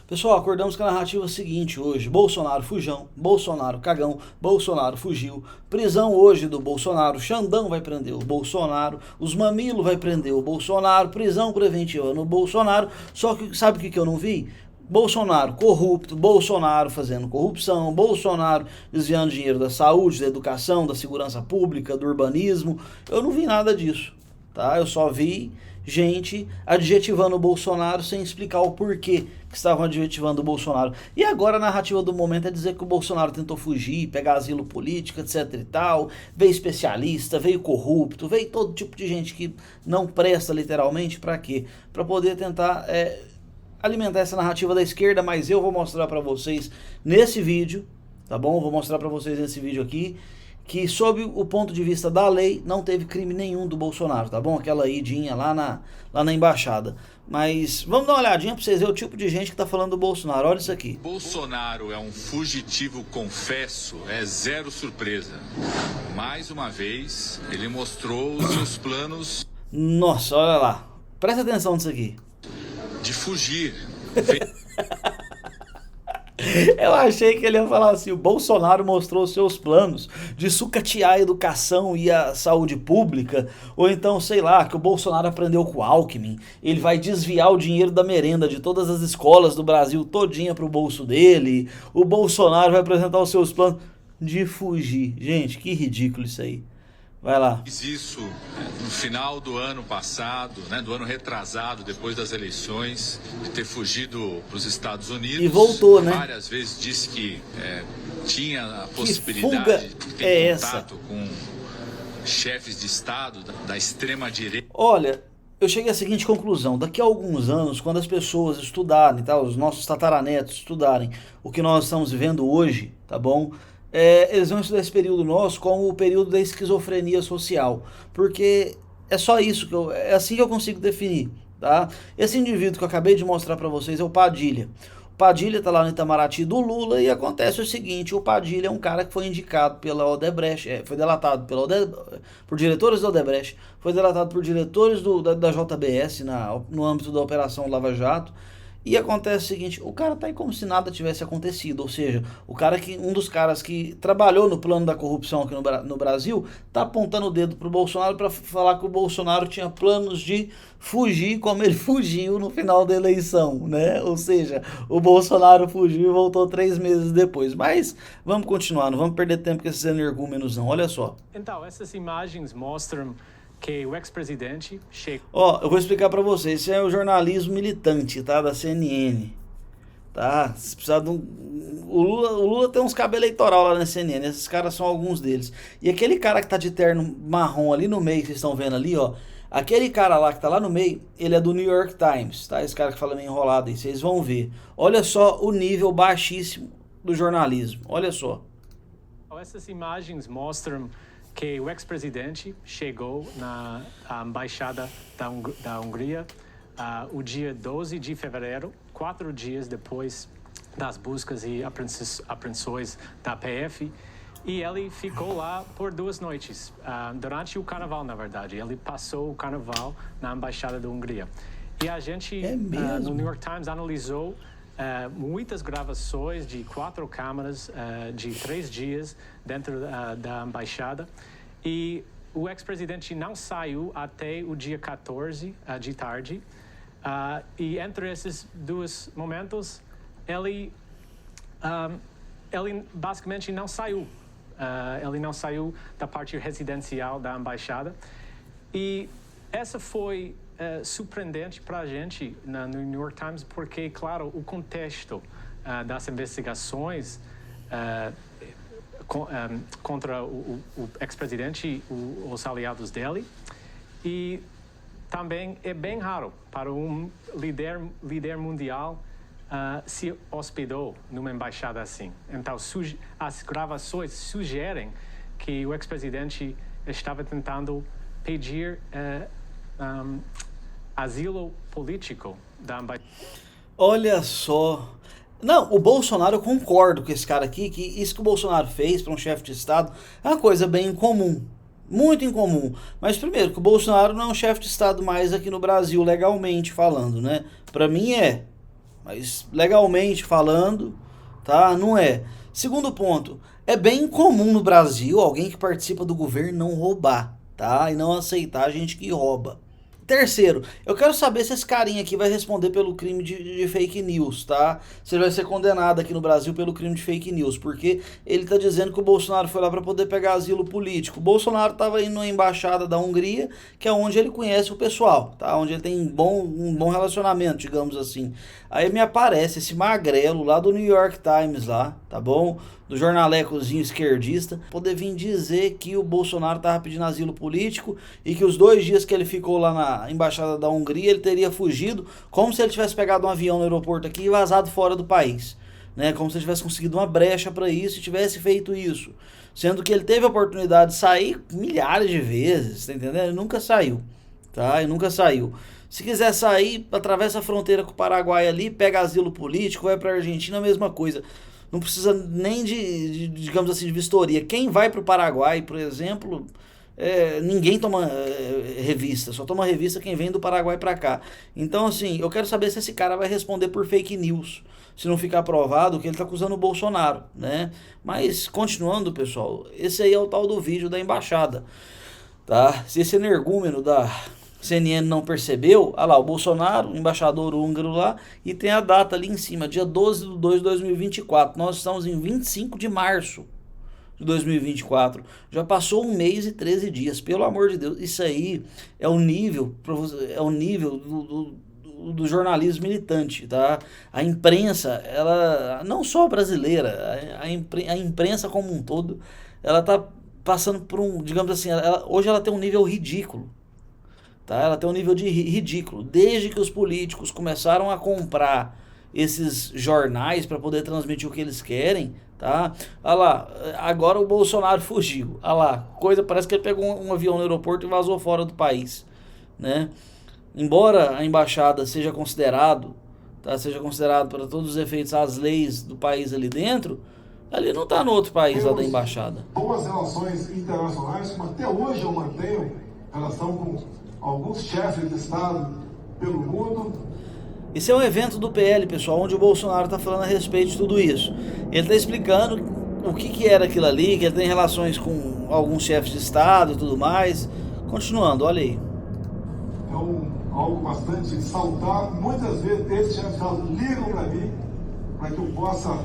Pessoal, acordamos com a narrativa seguinte hoje: Bolsonaro fujão, Bolsonaro cagão, Bolsonaro fugiu, prisão hoje do Bolsonaro, Xandão vai prender o Bolsonaro, os mamilos vai prender o Bolsonaro, prisão preventiva no Bolsonaro. Só que sabe o que eu não vi? Bolsonaro corrupto, Bolsonaro fazendo corrupção, Bolsonaro desviando dinheiro da saúde, da educação, da segurança pública, do urbanismo. Eu não vi nada disso, tá? Eu só vi gente adjetivando o Bolsonaro sem explicar o porquê que estavam adjetivando o Bolsonaro. E agora a narrativa do momento é dizer que o Bolsonaro tentou fugir, pegar asilo político, etc e tal, veio especialista, veio corrupto, veio todo tipo de gente que não presta literalmente. Pra quê? Pra poder tentar alimentar essa narrativa da esquerda, mas eu vou mostrar pra vocês nesse vídeo, tá bom? Vou mostrar pra vocês nesse vídeo aqui que, sob o ponto de vista da lei, não teve crime nenhum do Bolsonaro, tá bom? Aquela idinha lá na embaixada. Mas vamos dar uma olhadinha pra vocês verem o tipo de gente que tá falando do Bolsonaro. Olha isso aqui. Bolsonaro é um fugitivo confesso, é zero surpresa. Mais uma vez, ele mostrou os seus planos... Nossa, olha lá. Presta atenção nisso aqui. De fugir. Eu achei que ele ia falar assim: o Bolsonaro mostrou seus planos de sucatear a educação e a saúde pública, ou então, sei lá, que o Bolsonaro aprendeu com o Alckmin, ele vai desviar o dinheiro da merenda de todas as escolas do Brasil todinha pro bolso dele, o Bolsonaro vai apresentar os seus planos de fugir. Gente, que ridículo isso aí. Vai lá. Fiz isso no final do ano passado, do ano retrasado, depois das eleições, de ter fugido para os Estados Unidos. E voltou, né? Várias vezes disse que tinha a Que possibilidade fuga de ter é essa? contato com chefes de Estado da extrema-direita. Olha, eu cheguei à seguinte conclusão: daqui a alguns anos, quando as pessoas estudarem, tá, os nossos tataranetos estudarem o que nós estamos vivendo hoje, tá bom? Eles vão estudar esse período nosso como o período da esquizofrenia social, porque é só isso é assim que eu consigo definir, tá? Esse indivíduo que eu acabei de mostrar pra vocês é o Padilha. O Padilha tá lá no Itamaraty do Lula e acontece o seguinte: o Padilha é um cara que foi indicado pela Odebrecht, foi delatado por diretores da Odebrecht, foi delatado por diretores da JBS no âmbito da Operação Lava Jato. E acontece o seguinte: o cara tá aí como se nada tivesse acontecido, ou seja, um dos caras que trabalhou no plano da corrupção aqui no Brasil, tá apontando o dedo pro Bolsonaro para falar que o Bolsonaro tinha planos de fugir como ele fugiu no final da eleição, né? Ou seja, o Bolsonaro fugiu e voltou 3 meses depois. Mas vamos continuar, não vamos perder tempo com esses energúmenos não, olha só. Então, essas imagens mostram que o ex-presidente chegou... Ó, eu vou explicar pra vocês, isso é o jornalismo militante, tá? Da CNN, tá? Se precisar de o Lula tem uns cabos eleitoral lá na CNN, esses caras são alguns deles. E aquele cara que tá de terno marrom ali no meio, que vocês estão vendo ali, ó, aquele cara lá que tá lá no meio, ele é do New York Times, tá? Esse cara que fala meio enrolado aí, vocês vão ver. Olha só o nível baixíssimo do jornalismo, olha só. Essas imagens mostram que o ex-presidente chegou na embaixada da Hungria o dia 12 de fevereiro, 4 dias depois das buscas e apreensões da PF, e ele ficou lá por 2 noites, durante o carnaval, na verdade. Ele passou o carnaval na embaixada da Hungria. E a gente, no New York Times, analisou muitas gravações de 4 câmeras de 3 dias dentro da embaixada, e o ex-presidente não saiu até o dia 14 de tarde, e entre esses 2 momentos ele basicamente não saiu. Ele não saiu da parte residencial da embaixada, e essa foi surpreendente para a gente no New York Times, porque, claro, o contexto das investigações contra o ex-presidente e os aliados dele, e também é bem raro para um líder mundial se hospedou numa embaixada assim. Então, as gravações sugerem que o ex-presidente estava tentando pedir asilo político da embaixada. Olha só. Não, o Bolsonaro, eu concordo com esse cara aqui, que isso que o Bolsonaro fez para um chefe de Estado é uma coisa bem incomum. Muito incomum. Mas primeiro, que o Bolsonaro não é um chefe de Estado mais aqui no Brasil, legalmente falando, né? Pra mim é. mas legalmente falando, tá? Não é. Segundo ponto, é bem comum no Brasil alguém que participa do governo não roubar, tá? E não aceitar gente que rouba. Terceiro, eu quero saber se esse carinha aqui vai responder pelo crime de fake news, tá? Se ele vai ser condenado aqui no Brasil pelo crime de fake news, porque ele tá dizendo que o Bolsonaro foi lá para poder pegar asilo político. O Bolsonaro tava indo na embaixada da Hungria, que é onde ele conhece o pessoal, tá? Onde ele tem um bom relacionamento, digamos assim. Aí me aparece esse magrelo lá do New York Times lá, tá bom? Do jornalecozinho esquerdista, poder vir dizer que o Bolsonaro estava pedindo asilo político e que os 2 dias que ele ficou lá na embaixada da Hungria ele teria fugido, como se ele tivesse pegado um avião no aeroporto aqui e vazado fora do país, né? Como se ele tivesse conseguido uma brecha para isso e tivesse feito isso, sendo que ele teve a oportunidade de sair milhares de vezes, tá entendendo? Ele nunca saiu, tá? Ele nunca saiu. Se quiser sair, atravessa a fronteira com o Paraguai ali, pega asilo político, vai para a Argentina, a mesma coisa. Não precisa nem digamos assim, de vistoria. Quem vai para o Paraguai, por exemplo, ninguém toma revista. Só toma revista quem vem do Paraguai para cá. Então, assim, eu quero saber se esse cara vai responder por fake news. Se não ficar provado que ele está acusando o Bolsonaro, né? Mas, continuando, pessoal, esse aí é o tal do vídeo da embaixada, tá? Se esse energúmeno da CNN não percebeu, olha lá, o Bolsonaro, embaixador húngaro lá, e tem a data ali em cima, dia 12/2/2024. Nós estamos em 25 de março de 2024. Já passou 1 mês e 13 dias, pelo amor de Deus. Isso aí é o nível, do jornalismo militante, tá? A imprensa, ela, não só brasileira, a imprensa como um todo, ela tá passando por digamos assim, hoje ela tem um nível ridículo. Tá? Ela tem um nível de ridículo. Desde que os políticos começaram a comprar esses jornais para poder transmitir o que eles querem, tá? Olha lá, agora o Bolsonaro fugiu. Olha lá, parece que ele pegou um avião no aeroporto e vazou fora do país, né? Embora a embaixada seja considerado, tá? Seja considerado para todos os efeitos as leis do país ali dentro, ali não está no outro país lá da embaixada. Boas relações internacionais, como até hoje eu mantenho relação com alguns chefes de Estado pelo mundo. Esse é um evento do PL, pessoal, onde o Bolsonaro está falando a respeito de tudo isso. Ele está explicando o que era aquilo ali, que ele tem relações com alguns chefes de Estado e tudo mais. Continuando, olha aí. É algo bastante salutar. Muitas vezes esses chefes de Estado ligam para mim para que eu possa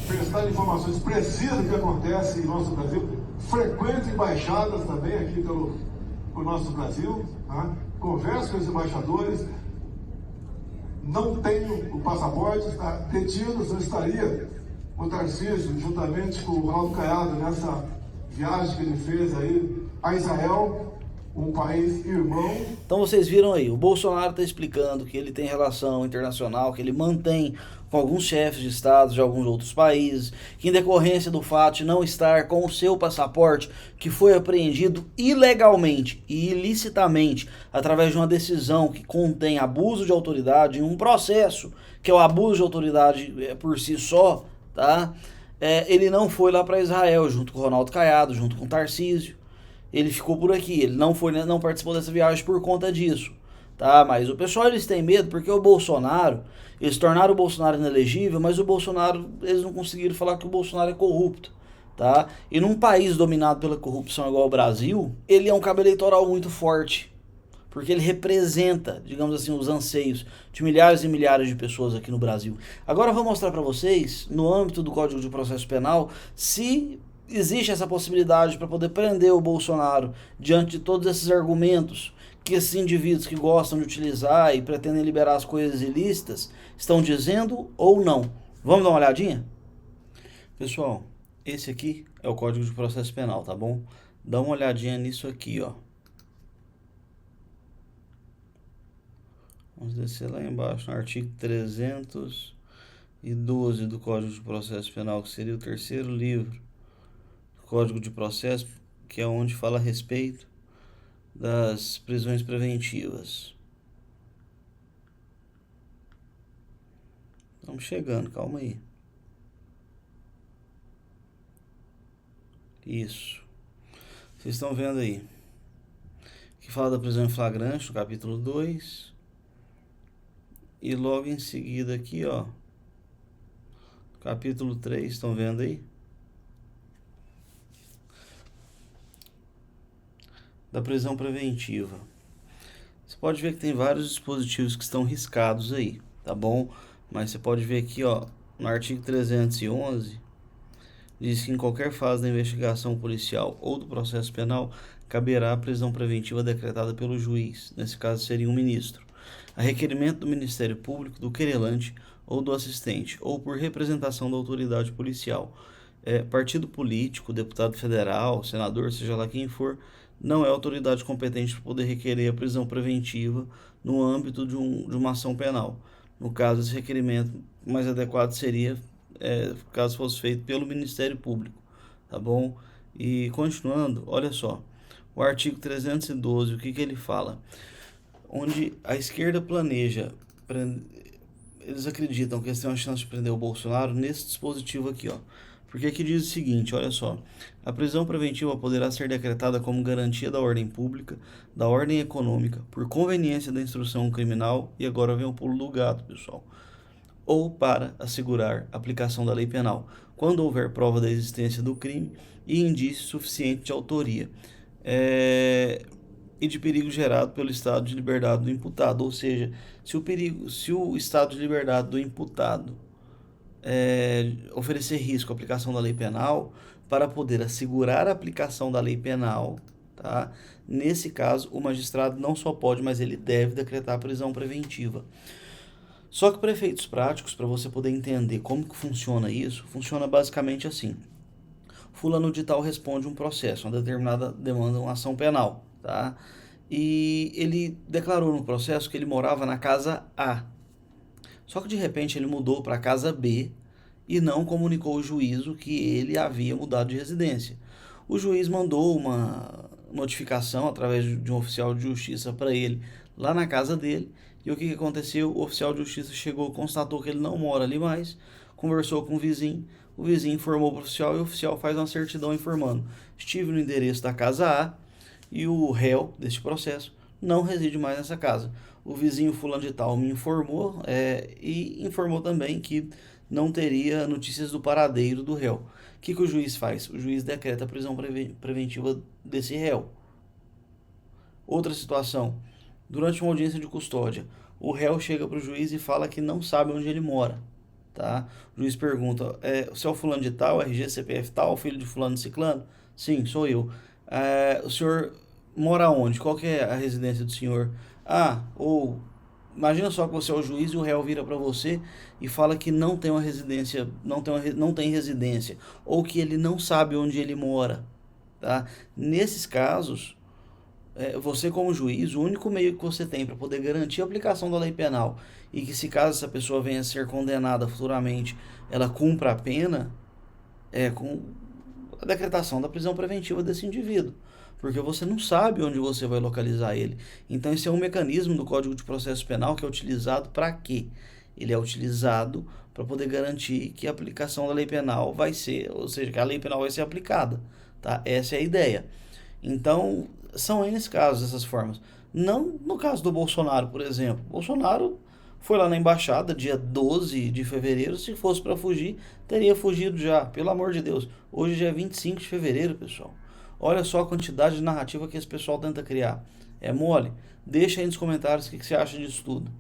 prestar informações precisas do que acontece em nosso Brasil. Frequento embaixadas também aqui pelo nosso Brasil, tá? Converso com os embaixadores, não tenho o passaporte, está detido, não estaria o Tarcísio, juntamente com o Ronaldo Caiado, nessa viagem que ele fez aí a Israel, um país irmão. Então vocês viram aí, o Bolsonaro está explicando que ele tem relação internacional, que ele mantém com alguns chefes de Estado de alguns outros países, que em decorrência do fato de não estar com o seu passaporte, que foi apreendido ilegalmente e ilicitamente, através de uma decisão que contém abuso de autoridade, em um processo que é o abuso de autoridade por si só, tá? Ele não foi lá para Israel junto com o Ronaldo Caiado, junto com o Tarcísio. Ele ficou por aqui, ele não participou dessa viagem por conta disso, tá? Mas o pessoal, eles têm medo porque o Bolsonaro, eles tornaram o Bolsonaro inelegível, mas o Bolsonaro, eles não conseguiram falar que o Bolsonaro é corrupto, tá? E num país dominado pela corrupção igual o Brasil, ele é um cabo eleitoral muito forte, porque ele representa, digamos assim, os anseios de milhares e milhares de pessoas aqui no Brasil. Agora eu vou mostrar para vocês, no âmbito do Código de Processo Penal, se existe essa possibilidade para poder prender o Bolsonaro diante de todos esses argumentos que esses indivíduos que gostam de utilizar e pretendem liberar as coisas ilícitas estão dizendo ou não. Vamos dar uma olhadinha? Pessoal, esse aqui é o Código de Processo Penal, tá bom? Dá uma olhadinha nisso aqui, ó. Vamos descer lá embaixo, no artigo 312 do Código de Processo Penal, que seria o terceiro livro do Código de Processo, que é onde fala a respeito das prisões preventivas. Estamos chegando, calma aí. Isso. Vocês estão vendo aí. Que fala da prisão em flagrante, no capítulo 2. E logo em seguida aqui, ó, capítulo 3, estão vendo aí? Da prisão preventiva. Você pode ver que tem vários dispositivos que estão riscados aí, tá bom? Mas você pode ver aqui, ó, no artigo 311, diz que em qualquer fase da investigação policial ou do processo penal, caberá a prisão preventiva decretada pelo juiz, nesse caso seria um ministro, a requerimento do Ministério Público, do querelante ou do assistente, ou por representação da autoridade policial. Partido político, deputado federal, senador, seja lá quem for, não é autoridade competente para poder requerer a prisão preventiva no âmbito de uma ação penal. No caso, esse requerimento mais adequado seria, caso fosse feito pelo Ministério Público, tá bom? E continuando, olha só, o artigo 312, o que ele fala? Onde a esquerda planeja, eles acreditam que eles têm uma chance de prender o Bolsonaro nesse dispositivo aqui, ó. Porque aqui diz o seguinte, olha só, a prisão preventiva poderá ser decretada como garantia da ordem pública, da ordem econômica, por conveniência da instrução criminal, e agora vem o pulo do gato, pessoal, ou para assegurar a aplicação da lei penal, quando houver prova da existência do crime e indício suficiente de autoria, e de perigo gerado pelo estado de liberdade do imputado, ou seja, se o estado de liberdade do imputado oferecer risco à aplicação da lei penal, para poder assegurar a aplicação da lei penal, tá? Nesse caso, o magistrado não só pode, mas ele deve decretar a prisão preventiva. Só que para efeitos práticos, para você poder entender como que funciona isso, funciona basicamente assim. Fulano de tal responde um processo, uma determinada demanda, uma ação penal, tá? E ele declarou no processo que ele morava na casa A. Só que de repente ele mudou para a casa B e não comunicou ao juízo que ele havia mudado de residência. O juiz mandou uma notificação através de um oficial de justiça para ele lá na casa dele. E o que aconteceu? O oficial de justiça chegou, constatou que ele não mora ali mais, conversou com o vizinho informou para o oficial e o oficial faz uma certidão informando: estive no endereço da casa A e o réu deste processo não reside mais nessa casa. O vizinho fulano de tal me informou e informou também que não teria notícias do paradeiro do réu. O que o juiz faz? O juiz decreta a prisão preventiva desse réu. Outra situação, durante uma audiência de custódia, o réu chega para o juiz e fala que não sabe onde ele mora. Tá? O juiz pergunta: você é o fulano de tal, RG, CPF tal, filho de fulano de ciclano? Sim, sou eu. O senhor mora onde? Qual que é a residência do senhor? Imagina só que você é o juiz e o réu vira para você e fala que não tem uma residência, não tem residência, ou que ele não sabe onde ele mora, tá? Nesses casos, você como juiz, o único meio que você tem para poder garantir a aplicação da lei penal e que, se caso essa pessoa venha a ser condenada futuramente, ela cumpra a pena, com a decretação da prisão preventiva desse indivíduo, porque você não sabe onde você vai localizar ele. Então esse é um mecanismo do Código de Processo Penal que é utilizado para quê? Ele é utilizado para poder garantir que a aplicação da lei penal vai ser, ou seja, que a lei penal vai ser aplicada, tá? Essa é a ideia. Então, são N casos, essas formas. Não no caso do Bolsonaro, por exemplo. Bolsonaro foi lá na embaixada dia 12 de fevereiro, se fosse para fugir, teria fugido já, pelo amor de Deus. Hoje já é 25 de fevereiro, pessoal. Olha só a quantidade de narrativa que esse pessoal tenta criar. É mole? Deixa aí nos comentários o que você acha disso tudo.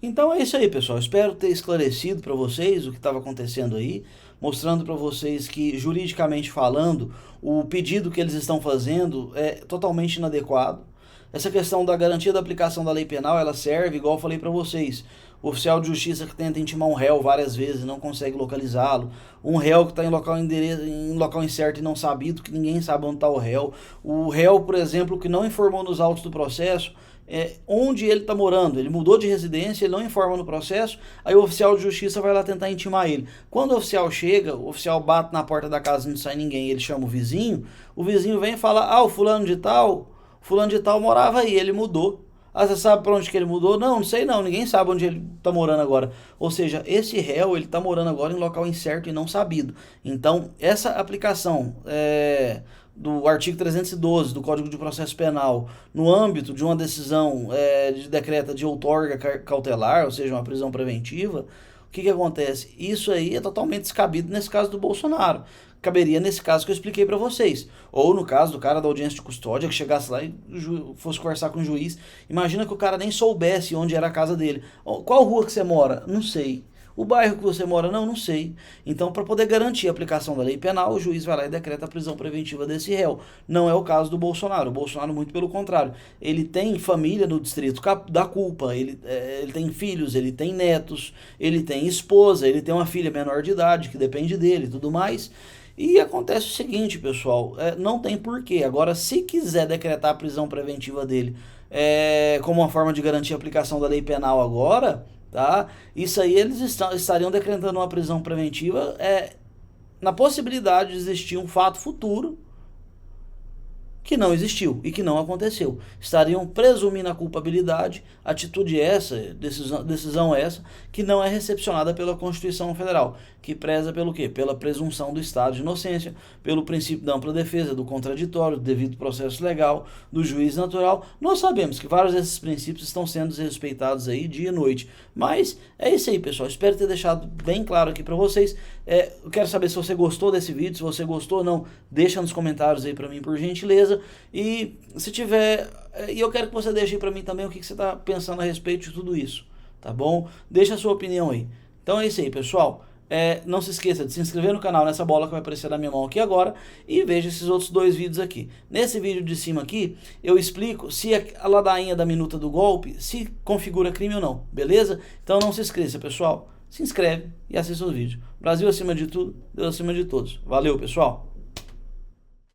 Então é isso aí, pessoal. Espero ter esclarecido para vocês o que estava acontecendo aí, mostrando para vocês que, juridicamente falando, o pedido que eles estão fazendo é totalmente inadequado. Essa questão da garantia da aplicação da lei penal, ela serve, igual eu falei para vocês, o oficial de justiça que tenta intimar um réu várias vezes e não consegue localizá-lo, um réu que está em local incerto e não sabido, que ninguém sabe onde está o réu, por exemplo, que não informou nos autos do processo onde ele está morando, ele mudou de residência, ele não informa no processo, aí o oficial de justiça vai lá tentar intimar ele. Quando o oficial chega, o oficial bate na porta da casa e não sai ninguém, ele chama o vizinho vem e fala: o fulano de tal morava aí, ele mudou. Você sabe para onde que ele mudou? Não sei não, ninguém sabe onde ele está morando agora. Ou seja, esse réu, ele está morando agora em local incerto e não sabido. Então, essa aplicação do artigo 312 do Código de Processo Penal, no âmbito de uma decisão de decreta de outorga cautelar, ou seja, uma prisão preventiva, o que acontece? Isso aí é totalmente descabido nesse caso do Bolsonaro. Caberia nesse caso que eu expliquei para vocês. Ou no caso do cara da audiência de custódia, que chegasse lá e fosse conversar com o juiz. Imagina que o cara nem soubesse onde era a casa dele. Qual rua que você mora? Não sei. O bairro que você mora? Não sei. Então, para poder garantir a aplicação da lei penal, o juiz vai lá e decreta a prisão preventiva desse réu. Não é o caso do Bolsonaro. O Bolsonaro, muito pelo contrário. Ele tem família no distrito da culpa, ele tem filhos, ele tem netos, ele tem esposa, ele tem uma filha menor de idade que depende dele e tudo mais. E acontece o seguinte, pessoal, não tem porquê. Agora, se quiser decretar a prisão preventiva dele como uma forma de garantir a aplicação da lei penal agora, tá? Isso aí eles estariam decretando uma prisão preventiva na possibilidade de existir um fato futuro que não existiu e que não aconteceu. Estariam presumindo a culpabilidade, atitude essa, decisão essa, que não é recepcionada pela Constituição Federal, que preza pelo quê? Pela presunção do estado de inocência, pelo princípio da ampla defesa, do contraditório, do devido processo legal, do juiz natural. Nós sabemos que vários desses princípios estão sendo respeitados aí dia e noite. Mas é isso aí, pessoal. Espero ter deixado bem claro aqui para vocês. Eu quero saber se você gostou desse vídeo, se você gostou ou não, deixa nos comentários aí para mim, por gentileza. E se tiver, e eu quero que você deixe aí para mim também o que você está pensando a respeito de tudo isso, tá bom? Deixa a sua opinião aí. Então é isso aí, pessoal. Não se esqueça de se inscrever no canal nessa bola que vai aparecer na minha mão aqui agora e veja esses outros dois vídeos aqui. Nesse vídeo de cima aqui, eu explico se a ladainha da minuta do golpe se configura crime ou não, beleza? Então não se esqueça, pessoal. Se inscreve e assista o vídeo. Brasil acima de tudo, Deus acima de todos. Valeu, pessoal!